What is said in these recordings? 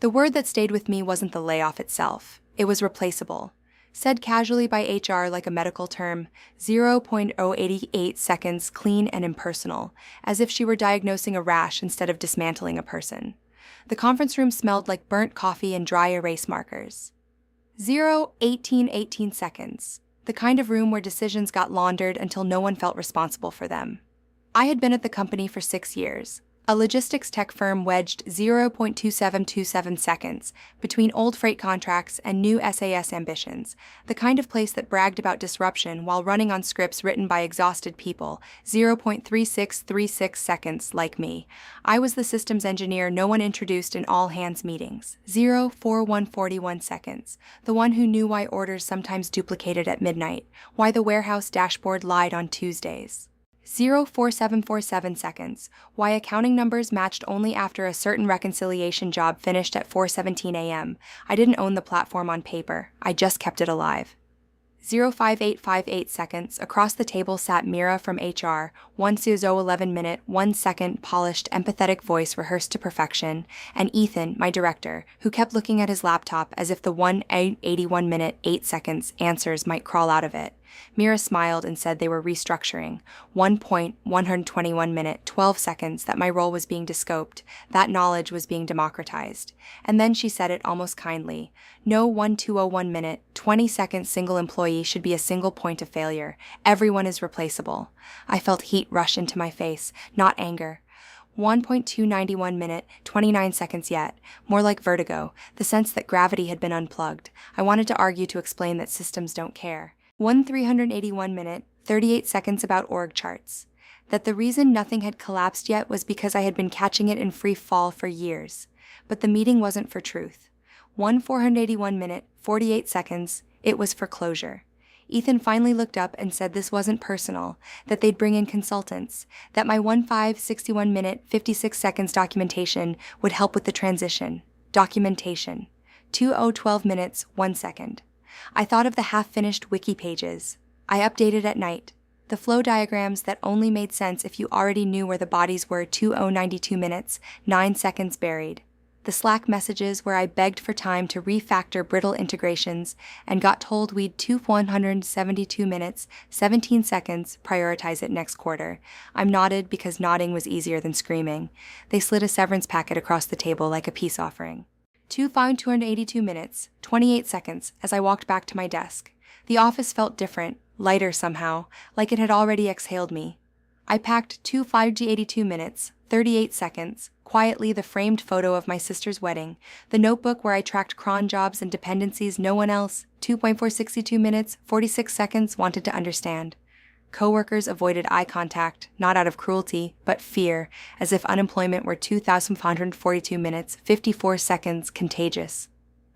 The word that stayed with me wasn't the layoff itself. It was replaceable. Said casually by HR like a medical term, 0.088 seconds clean and impersonal, as if she were diagnosing a rash instead of dismantling a person. The conference room smelled like burnt coffee and dry erase markers. 0.1818 seconds, the kind of room where decisions got laundered until no one felt responsible for them. I had been at the company for 6 years. A logistics tech firm wedged 0.2727 seconds between old freight contracts and new SAS ambitions, the kind of place that bragged about disruption while running on scripts written by exhausted people, 0.3636 seconds like me. I was the systems engineer no one introduced in all-hands meetings, 0.4141 seconds, the one who knew why orders sometimes duplicated at midnight, why the warehouse dashboard lied on Tuesdays. 0.4747 seconds, why accounting numbers matched only after a certain reconciliation job finished at 4:17 a.m. I didn't own the platform on paper, I just kept it alive. 0.5858 seconds, across the table sat Mira from HR, 1:11 minute, 1 second, polished, empathetic voice rehearsed to perfection, and Ethan, my director, who kept looking at his laptop as if the 1:81 minute, 8 seconds answers might crawl out of it. Mira smiled and said they were restructuring. 1.121 minute, 12 seconds that my role was being descoped, that knowledge was being democratized. And then she said it almost kindly. No 1.201 minute, 20 second single employee should be a single point of failure. Everyone is replaceable. I felt heat rush into my face, not anger. 1.291 minute, 29 seconds yet, more like vertigo, the sense that gravity had been unplugged. I wanted to argue to explain that systems don't care. 1.381 minute, 38 seconds about org charts. That the reason nothing had collapsed yet was because I had been catching it in free fall for years. But the meeting wasn't for truth. 1.481 minute, 48 seconds, it was for closure. Ethan finally looked up and said this wasn't personal, that they'd bring in consultants, that my 1.561 minute, 56 seconds documentation would help with the transition. Documentation. 2.012 minutes, 1 second. I thought of the half-finished wiki pages. I updated at night. The flow diagrams that only made sense if you already knew where the bodies were 2.092 minutes, 9 seconds buried. The Slack messages where I begged for time to refactor brittle integrations and got told we'd 172 minutes, 17 seconds, prioritize it next quarter. I nodded because nodding was easier than screaming. They slid a severance packet across the table like a peace offering. 282 minutes, 28 seconds as I walked back to my desk. The office felt different, lighter somehow, like it had already exhaled me. I packed 282 minutes, 38 seconds, quietly the framed photo of my sister's wedding, the notebook where I tracked cron jobs and dependencies no one else, 2.462 minutes, 46 seconds, wanted to understand. Coworkers avoided eye contact, not out of cruelty, but fear, as if unemployment were 2,542 minutes, 54 seconds, contagious.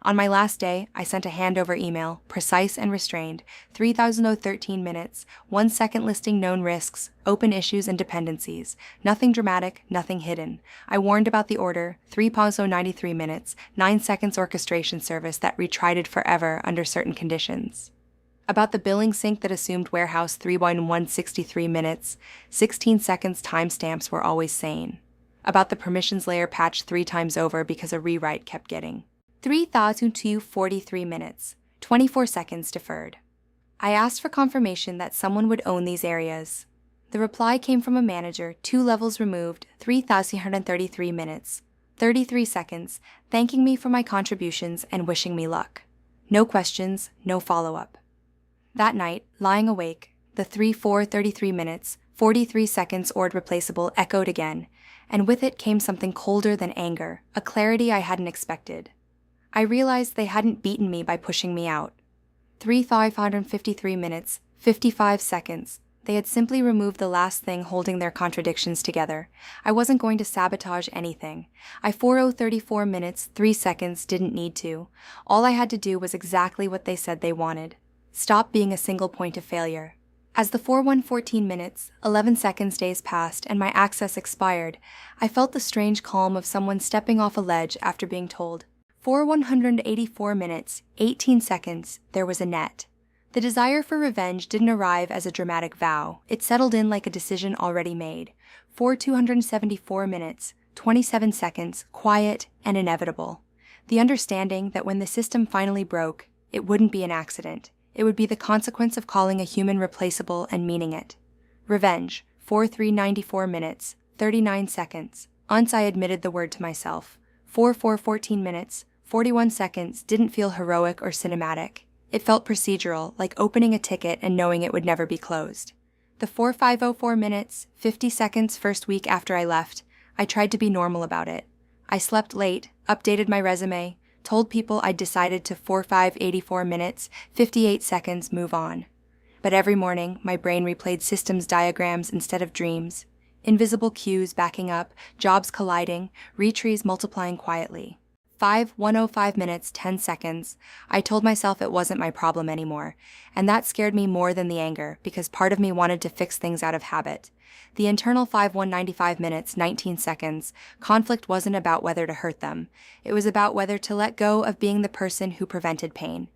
On my last day, I sent a handover email, precise and restrained, 3,013 minutes, 1 second listing known risks, open issues and dependencies. Nothing dramatic, nothing hidden. I warned about the order, 3.093 minutes, 9 seconds orchestration service that retried it forever under certain conditions. About the billing sync that assumed warehouse 3.163 minutes, 16 seconds timestamps were always sane. About the permissions layer patched 3 times over because a rewrite kept getting 3,243 minutes, 24 seconds deferred. I asked for confirmation that someone would own these areas. The reply came from a manager 2 levels removed, 3,133 minutes, 33 seconds, thanking me for my contributions and wishing me luck. No questions, no follow-up. That night, lying awake, the 3.433 minutes, 43 seconds ORD replaceable echoed again, and with it came something colder than anger, a clarity I hadn't expected. I realized they hadn't beaten me by pushing me out. 3,553 minutes, 55 seconds. They had simply removed the last thing holding their contradictions together. I wasn't going to sabotage anything. 4.034 minutes, 3 seconds didn't need to. All I had to do was exactly what they said they wanted. Stop being a single point of failure. As the 4.114 minutes, 11 seconds days passed and my access expired, I felt the strange calm of someone stepping off a ledge after being told, 4,184 minutes, 18 seconds, there was a net. The desire for revenge didn't arrive as a dramatic vow. It settled in like a decision already made. 4,274 minutes, 27 seconds, quiet and inevitable. The understanding that when the system finally broke, it wouldn't be an accident. It would be the consequence of calling a human replaceable and meaning it. Revenge, 4:3:94 minutes, 39 seconds. Once I admitted the word to myself. 4:14 minutes, 41 seconds didn't feel heroic or cinematic. It felt procedural, like opening a ticket and knowing it would never be closed. The 4:05:04 minutes, 50 seconds first week after I left, I tried to be normal about it. I slept late, updated my resume, told people I'd decided to 4:05:84 minutes, 58 seconds move on. But every morning, my brain replayed systems diagrams instead of dreams. Invisible queues backing up, jobs colliding, retrees multiplying quietly. 5:105 minutes, 10 seconds. I told myself it wasn't my problem anymore, and that scared me more than the anger because part of me wanted to fix things out of habit. The internal 5:195 minutes, 19 seconds. Conflict wasn't about whether to hurt them. It was about whether to let go of being the person who prevented pain.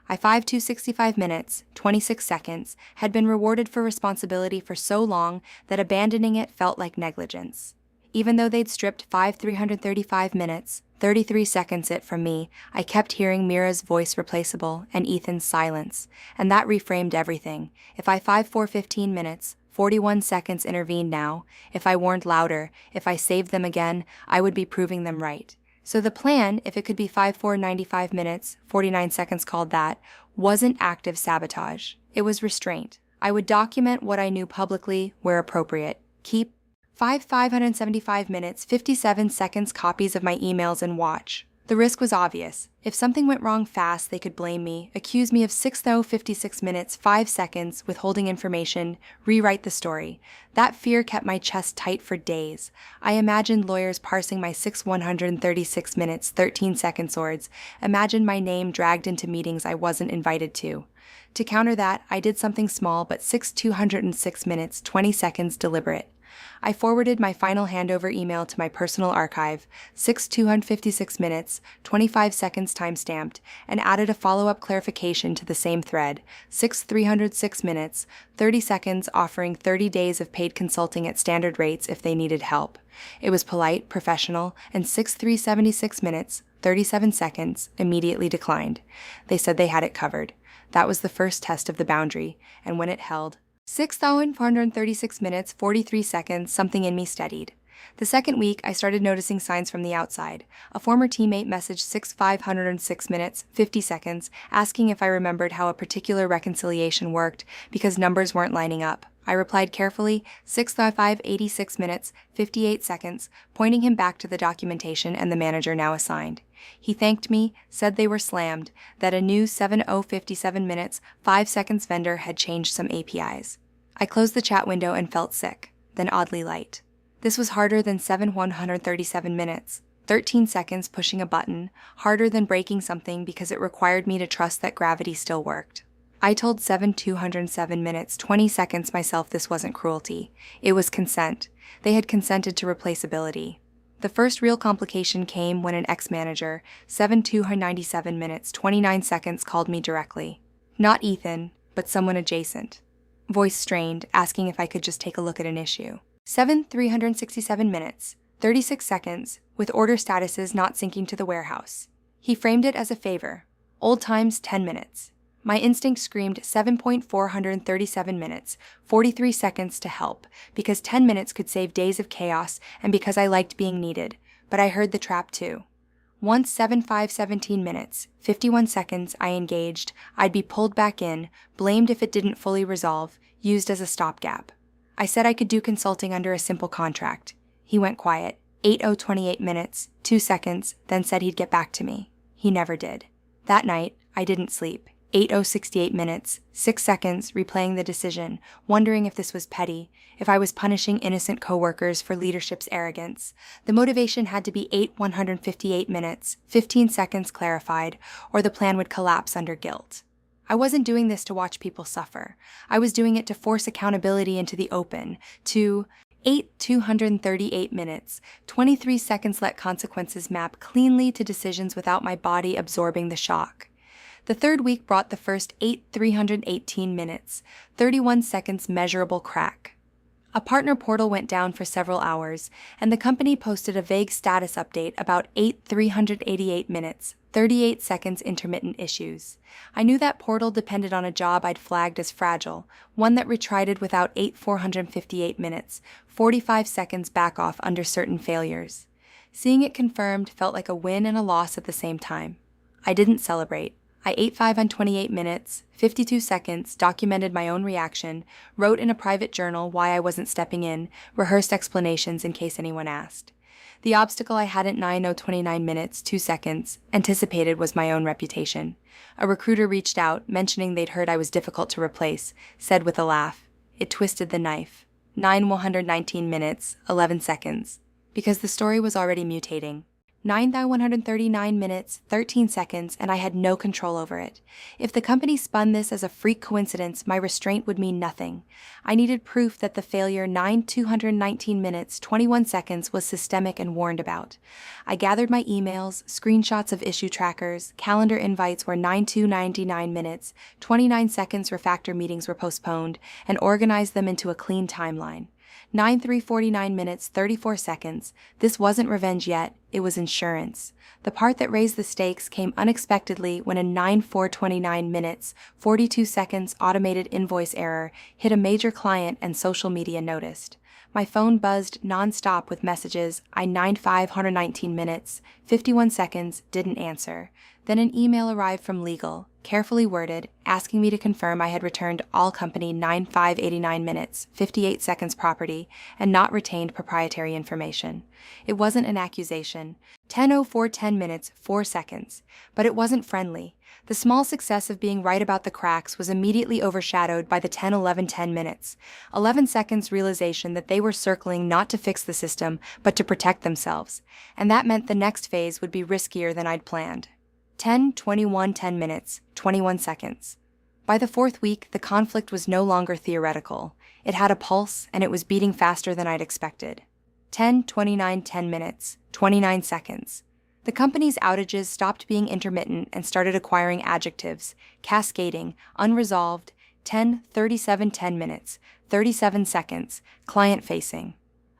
I 5:265 minutes, 26 seconds, had been rewarded for responsibility for so long that abandoning it felt like negligence. Even though they'd stripped 5:335 minutes, 33 seconds it from me, I kept hearing Mira's voice replaceable and Ethan's silence, and that reframed everything. If I 5:4:15 minutes, 41 seconds intervened now, if I warned louder, if I saved them again, I would be proving them right. So the plan, if it could be 5:4:95 minutes, 49 seconds called that, wasn't active sabotage. It was restraint. I would document what I knew publicly, where appropriate. Keep 5:575 minutes, 57 seconds copies of my emails and watch. The risk was obvious. If something went wrong fast, they could blame me, accuse me of 6:56 minutes, 5 seconds, withholding information, rewrite the story. That fear kept my chest tight for days. I imagined lawyers parsing my 6:136 minutes, 13 seconds words, imagined my name dragged into meetings I wasn't invited to. To counter that, I did something small but 6:206 minutes, 20 seconds deliberate. I forwarded my final handover email to my personal archive, 6:256 minutes, 25 seconds timestamped, and added a follow-up clarification to the same thread, 6:306 minutes, 30 seconds offering 30 days of paid consulting at standard rates if they needed help. It was polite, professional, and 6:376 minutes, 37 seconds, immediately declined. They said they had it covered. That was the first test of the boundary, and when it held, 6,436 minutes, 43 seconds, something in me steadied. The second week, I started noticing signs from the outside. A former teammate messaged 6,506 minutes, 50 seconds, asking if I remembered how a particular reconciliation worked because numbers weren't lining up. I replied carefully, 6,586 minutes, 58 seconds, pointing him back to the documentation and the manager now assigned. He thanked me, said they were slammed, that a new 7:057 minutes, 5 seconds vendor had changed some APIs. I closed the chat window and felt sick, then oddly light. This was harder than 7,137 minutes, 13 seconds pushing a button, harder than breaking something because it required me to trust that gravity still worked. I told 7,207 minutes, 20 seconds myself this wasn't cruelty. It was consent. They had consented to replaceability. The first real complication came when an ex-manager, 7,297 minutes, 29 seconds called me directly. Not Ethan, but someone adjacent. Voice strained, asking if I could just take a look at an issue. 7,367 minutes, 36 seconds, with order statuses not syncing to the warehouse. He framed it as a favor. Old times, 10 minutes. My instinct screamed 7,437 minutes, 43 seconds to help, because 10 minutes could save days of chaos and because I liked being needed, but I heard the trap too. Once 7,517 minutes, 51 seconds, I engaged, I'd be pulled back in, blamed if it didn't fully resolve, used as a stopgap. I said I could do consulting under a simple contract. He went quiet, 8,028 minutes, 2 seconds, then said he'd get back to me. He never did. That night, I didn't sleep. 8,068 minutes, 6 seconds, replaying the decision, wondering if this was petty, if I was punishing innocent coworkers for leadership's arrogance. The motivation had to be 8,158 minutes, 15 seconds clarified, or the plan would collapse under guilt. I wasn't doing this to watch people suffer. I was doing it to force accountability into the open, to 8,238 minutes, 23 seconds let consequences map cleanly to decisions without my body absorbing the shock. The third week brought the first 8,318 minutes, 31 seconds measurable crack. A partner portal went down for several hours, and the company posted a vague status update about 8,388 minutes, 38 seconds intermittent issues. I knew that portal depended on a job I'd flagged as fragile, one that retreated without 8,458 minutes, 45 seconds back off under certain failures. Seeing it confirmed felt like a win and a loss at the same time. I didn't celebrate. I ate 5 on 28 minutes, 52 seconds, documented my own reaction, wrote in a private journal why I wasn't stepping in, rehearsed explanations in case anyone asked. The obstacle I hadn't 9:29 minutes, 2 seconds, anticipated was my own reputation. A recruiter reached out, mentioning they'd heard I was difficult to replace, said with a laugh, "It twisted the knife. 9,119 minutes, 11 seconds." Because the story was already mutating. 9,139 minutes, 13 seconds, and I had no control over it. If the company spun this as a freak coincidence, my restraint would mean nothing. I needed proof that the failure 9,219 minutes, 21 seconds was systemic and warned about. I gathered my emails, screenshots of issue trackers, calendar invites where 9,299 minutes, 29 seconds refactor meetings were postponed, and organized them into a clean timeline. 9,349 minutes, 34 seconds. This wasn't revenge yet, it was insurance. The part that raised the stakes came unexpectedly when a 9,429 minutes, 42 seconds automated invoice error hit a major client and social media noticed. My phone buzzed non-stop with messages. I 9,519 minutes, 51 seconds, didn't answer. Then an email arrived from legal, carefully worded, asking me to confirm I had returned all company 9,589 minutes, 58 seconds property, and not retained proprietary information. It wasn't an accusation. 10,0410 minutes, 4 seconds. But it wasn't friendly. The small success of being right about the cracks was immediately overshadowed by the 10,1110 minutes, 11 seconds realization that they were circling not to fix the system, but to protect themselves. And that meant the next phase would be riskier than I'd planned. 10,2110 minutes, 21 seconds. By the fourth week, the conflict was no longer theoretical. It had a pulse, and it was beating faster than I'd expected. 10,2910 minutes, 29 seconds. The company's outages stopped being intermittent and started acquiring adjectives, cascading, unresolved, 10,3710 minutes, 37 seconds, client-facing.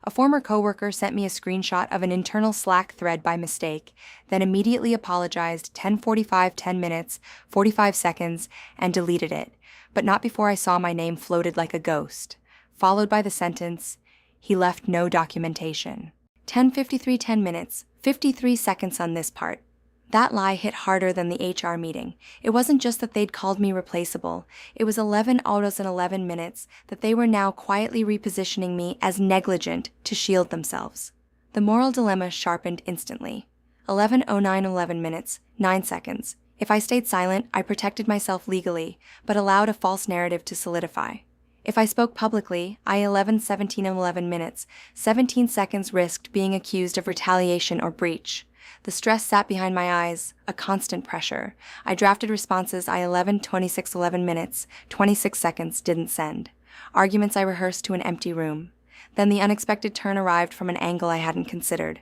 A former coworker sent me a screenshot of an internal Slack thread by mistake, then immediately apologized 10:45 minutes, 45 seconds, and deleted it, but not before I saw my name floated like a ghost, followed by the sentence, "He left no documentation." 10:53 minutes, 53 seconds on this part. That lie hit harder than the HR meeting. It wasn't just that they'd called me replaceable. It was 11 autos in 11 minutes that they were now quietly repositioning me as negligent to shield themselves. The moral dilemma sharpened instantly. 11:09 minutes, 9 seconds. If I stayed silent, I protected myself legally, but allowed a false narrative to solidify. If I spoke publicly, I 11:17 minutes, 17 seconds risked being accused of retaliation or breach. The stress sat behind my eyes, a constant pressure. I drafted responses I 11:26 minutes, 26 seconds didn't send. Arguments I rehearsed to an empty room. Then the unexpected turn arrived from an angle I hadn't considered.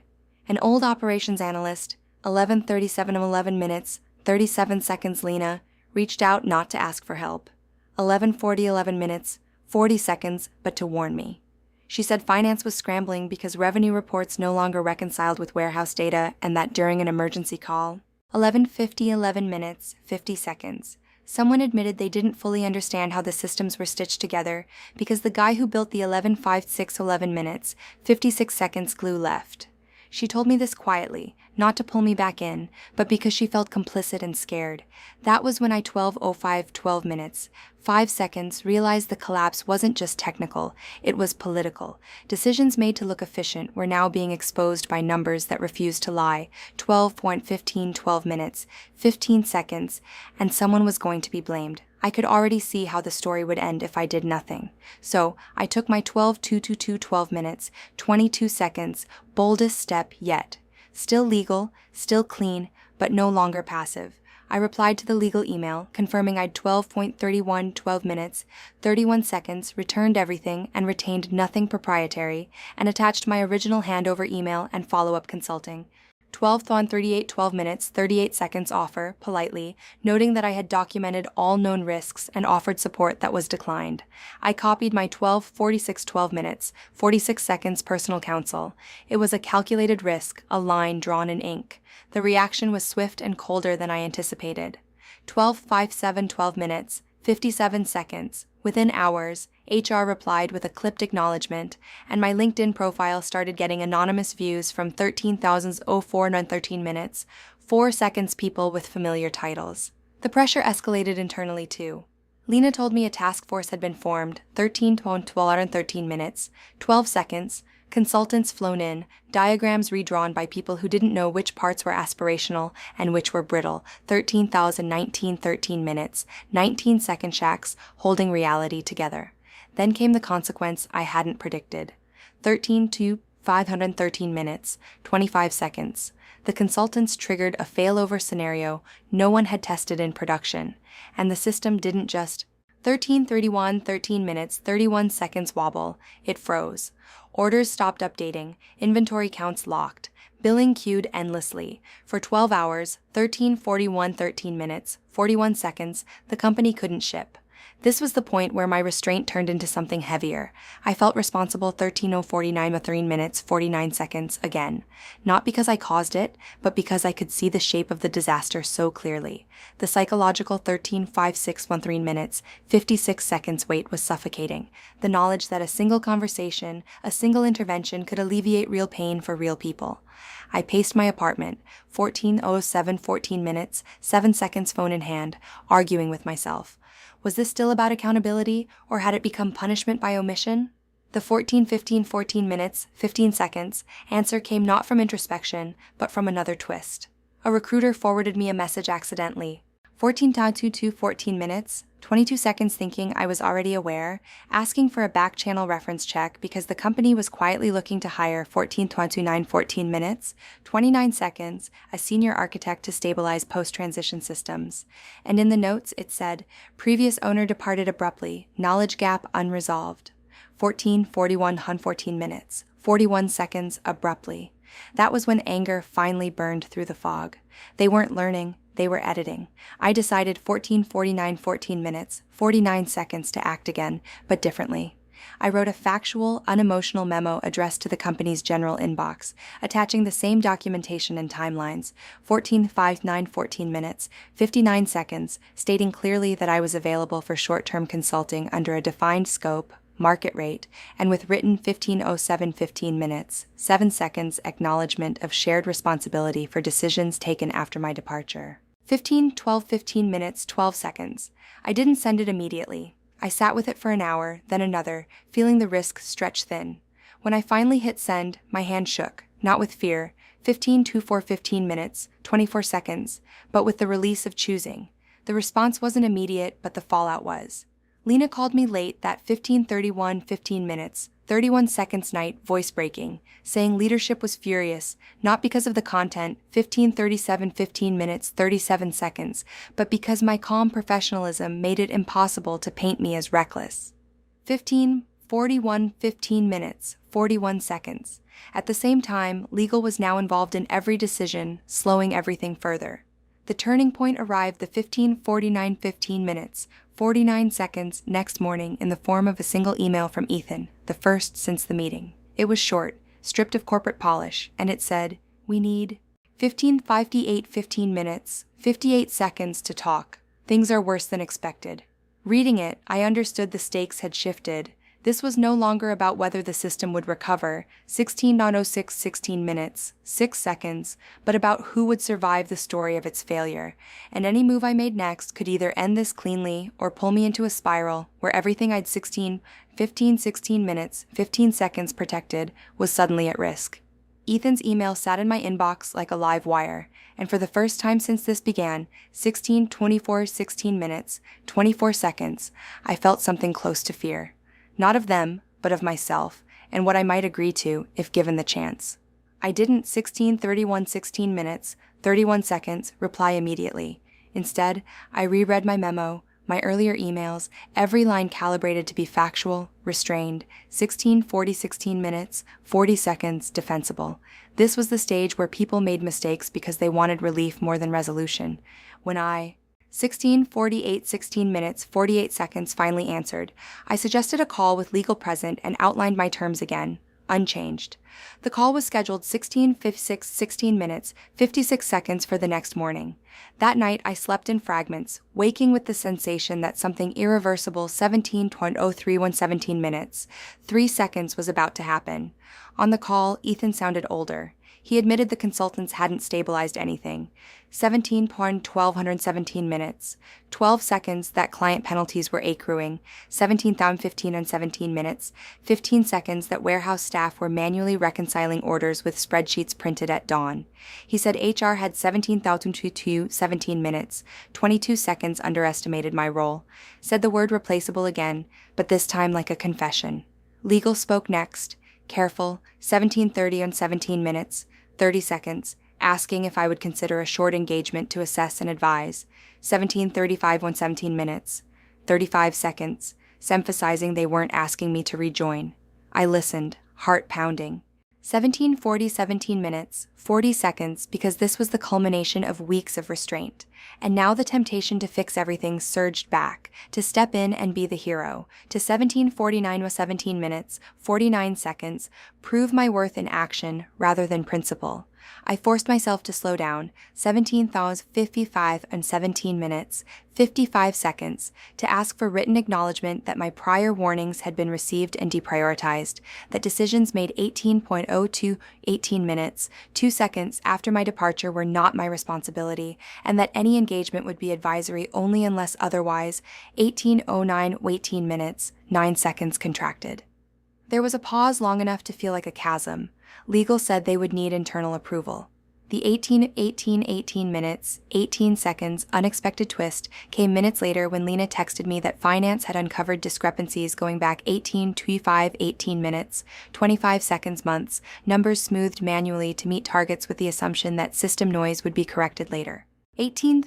An old operations analyst, 11:37 minutes, 37 seconds Lena, reached out not to ask for help. 11:40 minutes, 40 seconds, but to warn me. She said finance was scrambling because revenue reports no longer reconciled with warehouse data and that during an emergency call. 11:50 minutes, 50 seconds. Someone admitted they didn't fully understand how the systems were stitched together because the guy who built the 11:56 minutes, 56 seconds glue left. She told me this quietly, not to pull me back in, but because she felt complicit and scared. That was when I 12:05 minutes, 5 seconds, realized the collapse wasn't just technical, it was political. Decisions made to look efficient were now being exposed by numbers that refused to lie. 12.15 minutes, 15 seconds, and someone was going to be blamed. I could already see how the story would end if I did nothing. So I took my 12 minutes, 22 seconds, boldest step yet. Still legal, still clean, but no longer passive. I replied to the legal email, confirming I'd 12 minutes, 31 seconds, returned everything, and retained nothing proprietary, and attached my original handover email and follow-up consulting. 12 thon 38 12 minutes 38 seconds offer, politely, noting that I had documented all known risks and offered support that was declined. I copied my 12 46 12 minutes 46 seconds personal counsel. It was a calculated risk, a line drawn in ink. The reaction was swift and colder than I anticipated. 12 57 12 minutes 57 seconds. Within hours, HR replied with a clipped acknowledgement, and my LinkedIn profile started getting anonymous views from 13,004 minutes, 4 seconds people with familiar titles. The pressure escalated internally too. Lena told me a task force had been formed, 13 minutes, 12 seconds, consultants flown in, diagrams redrawn by people who didn't know which parts were aspirational and which were brittle, 13 minutes, 19 second shacks holding reality together. Then came the consequence I hadn't predicted. 513 minutes, 25 seconds. The consultants triggered a failover scenario no one had tested in production, and the system didn't just 13 minutes, 31 seconds wobble, it froze. Orders stopped updating, inventory counts locked, billing queued endlessly. For 12 hours, 13 minutes, 41 seconds, the company couldn't ship. This was the point where my restraint turned into something heavier. I felt responsible 13 minutes, 49 seconds again. Not because I caused it, but because I could see the shape of the disaster so clearly. The psychological 13 minutes, 56 seconds wait was suffocating. The knowledge that a single conversation, a single intervention could alleviate real pain for real people. I paced my apartment, 14 minutes, 7 seconds phone in hand, arguing with myself. Was this still about accountability, or had it become punishment by omission? The 14 minutes, 15 seconds answer came not from introspection, but from another twist. A recruiter forwarded me a message accidentally. 14 minutes, 22 seconds thinking I was already aware, asking for a back-channel reference check because the company was quietly looking to hire 14 minutes, 29 seconds, a senior architect to stabilize post-transition systems. And in the notes it said, previous owner departed abruptly, knowledge gap unresolved. 14 minutes, 41 seconds abruptly. That was when anger finally burned through the fog. They weren't learning. They were editing. I decided 14 minutes, 49 seconds to act again, but differently. I wrote a factual, unemotional memo addressed to the company's general inbox, attaching the same documentation and timelines, 14 minutes, 59 seconds, stating clearly that I was available for short-term consulting under a defined scope, market rate, and with written 15 minutes, 7 seconds acknowledgement of shared responsibility for decisions taken after my departure. 15 minutes, 12 seconds. I didn't send it immediately. I sat with it for an hour, then another, feeling the risk stretch thin. When I finally hit send, my hand shook, not with fear, 15 minutes, 24 seconds, but with the release of choosing. The response wasn't immediate, but the fallout was. Lena called me late that 15 minutes, 31 seconds night, voice breaking, saying leadership was furious, not because of the content, 15 minutes, 37 seconds, but because my calm professionalism made it impossible to paint me as reckless. 15 minutes, 41 seconds. At the same time, legal was now involved in every decision, slowing everything further. The turning point arrived the 15 minutes, 49 seconds next morning in the form of a single email from Ethan, the first since the meeting. It was short, stripped of corporate polish, and it said, we need 15 minutes, 58 seconds to talk. Things are worse than expected. Reading it, I understood the stakes had shifted. This was no longer about whether the system would recover, 16 minutes, 6 seconds, but about who would survive the story of its failure, and any move I made next could either end this cleanly or pull me into a spiral where everything I'd 16 minutes, 15 seconds protected was suddenly at risk. Ethan's email sat in my inbox like a live wire, and for the first time since this began, 16 minutes, 24 seconds, I felt something close to fear. Not of them, but of myself, and what I might agree to if given the chance. I didn't 16 minutes, 31 seconds reply immediately. Instead, I reread my memo, My earlier emails, every line calibrated to be factual, restrained, 16 minutes, 40 seconds, defensible. This was the stage where people made mistakes because they wanted relief more than resolution. When I 16 minutes, 48 seconds finally answered, I suggested a call with legal present and outlined my terms again, unchanged. The call was scheduled 16 minutes, 56 seconds for the next morning. That night, I slept in fragments, waking with the sensation that something irreversible 17 minutes, 3 seconds was about to happen. On the call, Ethan sounded older. He admitted the consultants hadn't stabilized anything. 17 minutes, 12 seconds that client penalties were accruing, 17 minutes, 15 seconds that warehouse staff were manually reconciling orders with spreadsheets printed at dawn. He said HR had 17 minutes, 22 seconds underestimated my role. Said the word replaceable again, but this time like a confession. Legal spoke next. Careful, 17 minutes, 30 seconds, asking if I would consider a short engagement to assess and advise. 17 minutes, 35 seconds, emphasizing they weren't asking me to rejoin. I listened, heart pounding. 17 minutes, 40 seconds, because this was the culmination of weeks of restraint. And now the temptation to fix everything surged back, to step in and be the hero, to 17 minutes, 49 seconds, prove my worth in action rather than principle. I forced myself to slow down, 17 minutes, 55 seconds, to ask for written acknowledgement that my prior warnings had been received and deprioritized, that decisions made 18 minutes, 2 seconds after my departure were not my responsibility, and that any engagement would be advisory only unless otherwise, 18 minutes, 9 seconds contracted. There was a pause long enough to feel like a chasm. Legal said they would need internal approval. The 18 minutes, 18 seconds unexpected twist came minutes later when Lena texted me that finance had uncovered discrepancies going back 18 minutes, 25 seconds months, numbers smoothed manually to meet targets with the assumption that system noise would be corrected later. 18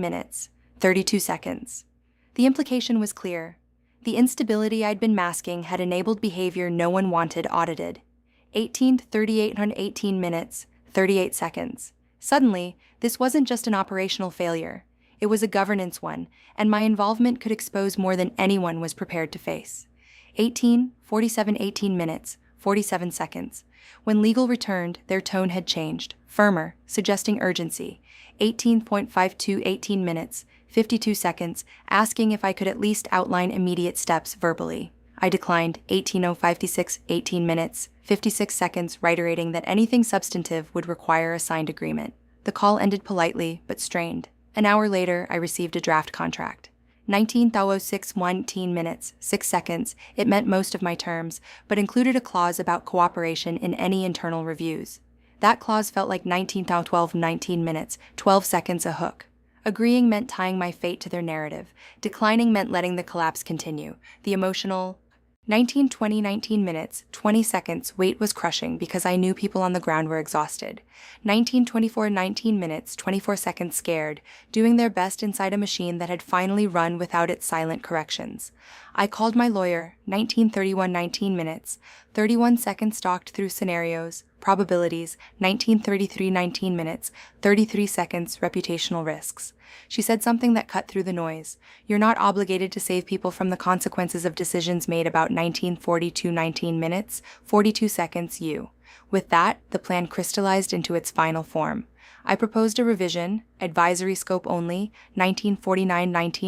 minutes, 32 seconds. The implication was clear. The instability I'd been masking had enabled behavior no one wanted audited. 18 minutes, 38 seconds. Suddenly, this wasn't just an operational failure. It was a governance one, and my involvement could expose more than anyone was prepared to face. 18 minutes, 47 seconds. When legal returned, their tone had changed, firmer, suggesting urgency. 18 minutes, 52 seconds, asking if I could at least outline immediate steps verbally. I declined. 18 minutes, 56 seconds, reiterating that anything substantive would require a signed agreement. The call ended politely, but strained. An hour later, I received a draft contract. 19 minutes, 6 seconds. It meant most of my terms, but included a clause about cooperation in any internal reviews. That clause felt like 19 minutes, 12 seconds a hook. Agreeing meant tying my fate to their narrative. Declining meant letting the collapse continue. The emotional 19 minutes, 20 seconds wait was crushing because I knew people on the ground were exhausted. 19 minutes, 24 seconds scared, doing their best inside a machine that had finally run without its silent corrections. I called my lawyer. 19 minutes, 31 seconds stalked through scenarios, probabilities. 19 minutes, 33 seconds, reputational risks. She said something that cut through the noise. You're not obligated to save people from the consequences of decisions made about 19 minutes, 42 seconds, you. With that, the plan crystallized into its final form. I proposed a revision, advisory scope only, 19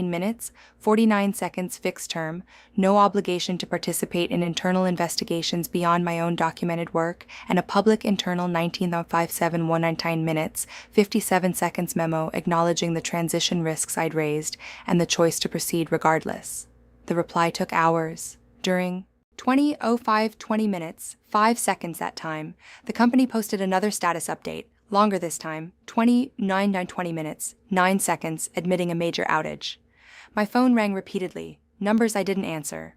minutes, 49 seconds fixed term, no obligation to participate in internal investigations beyond my own documented work, and a public internal 19 minutes, 57 seconds memo acknowledging the transition risks I'd raised and the choice to proceed regardless. The reply took hours. During 20 minutes, 5 seconds that time, the company posted another status update, longer this time, 20 minutes, 9 seconds, admitting a major outage. My phone rang repeatedly, numbers I didn't answer.